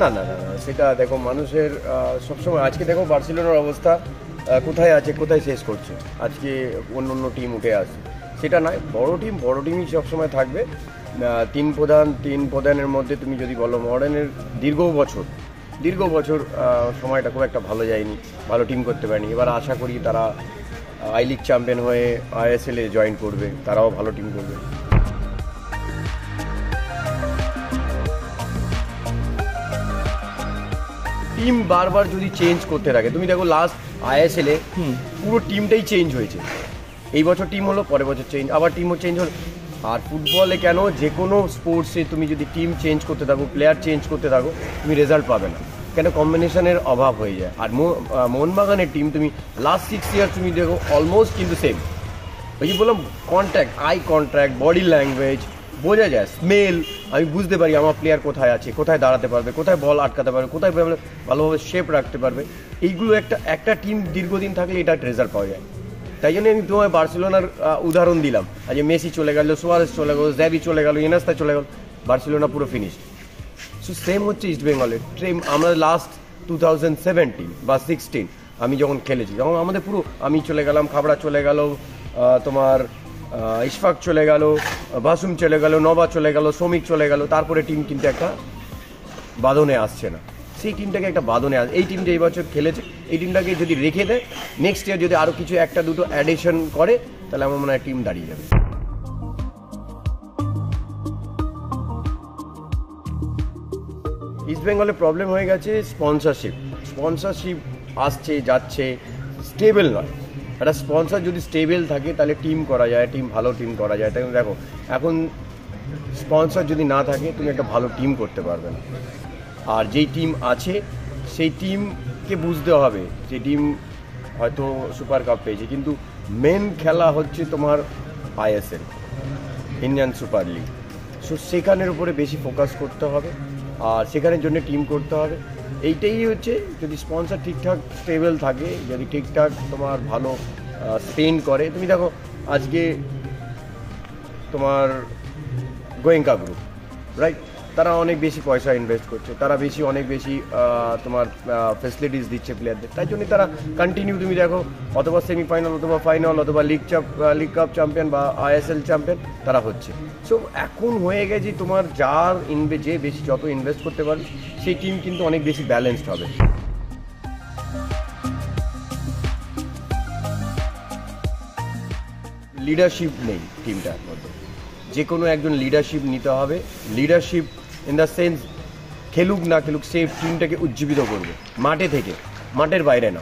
না না না না, সেটা দেখো মানুষের সবসময়, আজকে দেখো বার্সেলোনার অবস্থা কোথায় আছে, কোথায় শেষ করছে, আজকে অন্য অন্য টিম উঠে আসছে, সেটা নয়। বড় টিমই সবসময় থাকবে। তিন প্রধানের মধ্যে তুমি যদি বলো মডার্নের দীর্ঘ বছর সময়টা খুব একটা ভালো যায়নি, ভালো টিম করতে পারেনি। এবার আশা করি তারা আই লিগ চ্যাম্পিয়ন হয়ে আইএসএলে জয়েন করবে, তারাও ভালো টিম করবে। টিম বারবার যদি চেঞ্জ করতে থাকে, তুমি দেখো লাস্ট আইএসএলে পুরো টিমটাই চেঞ্জ হয়েছে। এই বছর টিম হলো, পরের বছর চেঞ্জ, আবার টিমও চেঞ্জ হলো। আর ফুটবলে কেন, যে কোনো স্পোর্টসে তুমি যদি টিম চেঞ্জ করতে থাকো, প্লেয়ার চেঞ্জ করতে থাকো, তুমি রেজাল্ট পাবে না, কেন কম্বিনেশনের অভাব হয়ে যায়। আর মোহনবাগানের টিম তুমি লাস্ট 6 ইয়ার তুমি দেখো অলমোস্ট কিন্তু সেম। ওই যে বললাম contact, eye contact, body language বোঝা যায়, স্মেল, আমি বুঝতে পারি আমার প্লেয়ার কোথায় আছে, কোথায় দাঁড়াতে পারবে, কোথায় বল আটকাতে পারবে, কোথায় ভালোভাবে শেপ রাখতে পারবে। এইগুলো একটা টিম দীর্ঘদিন থাকলে এটা রেজাল্ট পাওয়া যায়। তাই জন্য আমি তোমায় বার্সেলোনার উদাহরণ দিলাম। আজ মেসি চলে গেল, সুয়ারেস চলে গেল, জ্যাবি চলে গেল, ইনাস্তা চলে গেল, বার্সেলোনা পুরো ফিনিশ। সো সেম হচ্ছে ইস্ট বেঙ্গলের ট্রেম। আমরা লাস্ট 2017 বা 16 আমি যখন খেলেছি, তখন আমাদের পুরো, আমি চলে গেলাম, খাবড়া চলে গেল, তোমার ইশফাক চলে গেল, বাসুম চলে গেল, নবা চলে গেল, শ্রমিক চলে গেল, তারপরে টিম কিন্তু একটা বাঁধনে আসছে না। সেই টিমটাকে একটা বাঁধনে আসে। এই টিমটা এই বছর খেলেছে, এই টিমটাকে যদি রেখে দেয়, নেক্সট ইয়ার যদি আরও কিছু একটা দুটো অ্যাডিশন করে, তাহলে আমার মনে হয় টিম দাঁড়িয়ে যাবে। ইস্ট বেঙ্গলে প্রবলেম হয়ে গেছে স্পন্সরশিপ আসছে যাচ্ছে, স্টেবল নয়। একটা স্পন্সর যদি স্টেবল থাকে তাহলে টিম করা যায়, ভালো টিম করা যায়। তাই দেখো এখন স্পন্সর যদি না থাকে তুমি একটা ভালো টিম করতে পারবে না। আর যেই টিম আছে সেই টিমকে বুঝতে হবে, যে টিম হয়তো সুপার কাপ পেয়েছে, কিন্তু মেন খেলা হচ্ছে তোমার ISL, Indian super league. So সেখানের উপরে বেশি ফোকাস করতে হবে, আর সেখানের জন্য টিম করতে হবে। এইটাই হচ্ছে, যদি স্পন্সর ঠিকঠাক স্টেবল থাকে, যদি ঠিকঠাক তোমার ভালো স্পেন্ড করে। তুমি দেখো আজকে তোমার গোয়েঙ্কা গ্রুপ, রাইট, তারা অনেক বেশি পয়সা ইনভেস্ট করছে, তারা অনেক বেশি তোমার ফেসিলিটিস দিচ্ছে প্লেয়ারদের। তাই জন্য তারা কন্টিনিউ, তুমি দেখো অথবা সেমিফাইনাল অথবা ফাইনাল অথবা লিগ কাপ চ্যাম্পিয়ন বা আইএসএল চ্যাম্পিয়ন তারা হচ্ছে। সো এখন হয়ে গেছে তোমার যে বেশি যত ইনভেস্ট করতে পারবে, সেই টিম কিন্তু অনেক বেশি ব্যালেন্সড হবে। লিডারশিপ নেই টিমটার মধ্যে, যে কোনো একজন লিডারশিপ নিতে হবে। লিডারশিপ ইন দ্য সেন্স, খেলুক না খেলুক, সে টিমটাকে উজ্জীবিত করবে মাঠে থেকে, মাঠের বাইরে না।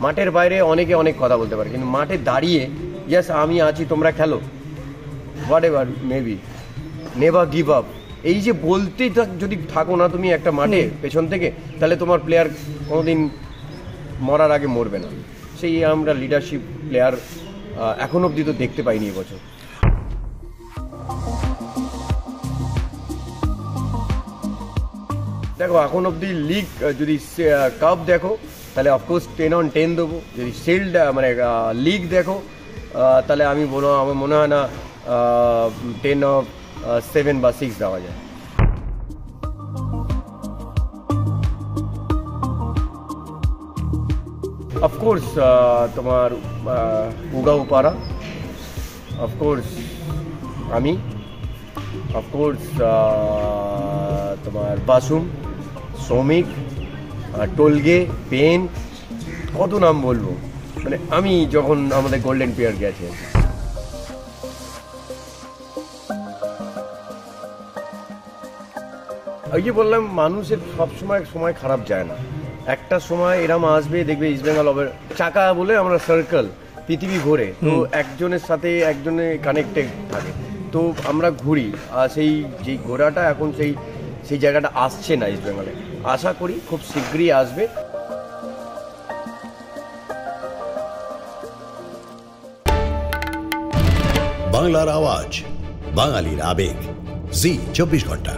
মাঠের বাইরে অনেকে অনেক কথা বলতে পারে, কিন্তু মাঠে দাঁড়িয়ে ইয়েস আমি আছি, তোমরা খেলো, what ever maybe, never give up, এই যে বলতে যদি থাকো না তুমি একটা মাঠে পেছন থেকে, তাহলে তোমার প্লেয়ার কোনোদিন মরার আগে মরবে না। সেই আমরা লিডারশিপ প্লেয়ার এখন অবধি তো দেখতে পাইনি এবছর। দেখো এখন অবধি লিগ, যদি কাপ দেখো তাহলে অফকোর্স 10 on 10 দেবো। যদি শিল্ড মানে লিগ দেখো তাহলে আমার মনে হয় না 10 of 7 বা 6 দেওয়া যায়। অফকোর্স তোমার উগাউপাড়া, অফকোর্স আমি, অফকোর্স তোমার বাসুম, শ্রমিক, টোলগে, পেন, কত নাম বলবো, মানে আমি যখন আমাদের গোল্ডেন পিয়ার গেছে। ওই যে বললাম, মানুষের সময় খারাপ যায় না, একটা সময় এরম আসবে, দেখবে ইস্ট বেঙ্গল হবে চাকা বলে আমরা সার্কেল, পৃথিবী ঘোরে, তো একজনের সাথে একজনে কানেক্টেড থাকে, তো আমরা ঘুরি। আর সেই ঘোরাটা এখন সেই জায়গাটা আসছে না ইস্ট বেঙ্গলে। আশা করি খুব শীঘ্রই আসবে। বাংলার আওয়াজ, বাঙালির আবেগ, জি 24 ঘন্টা।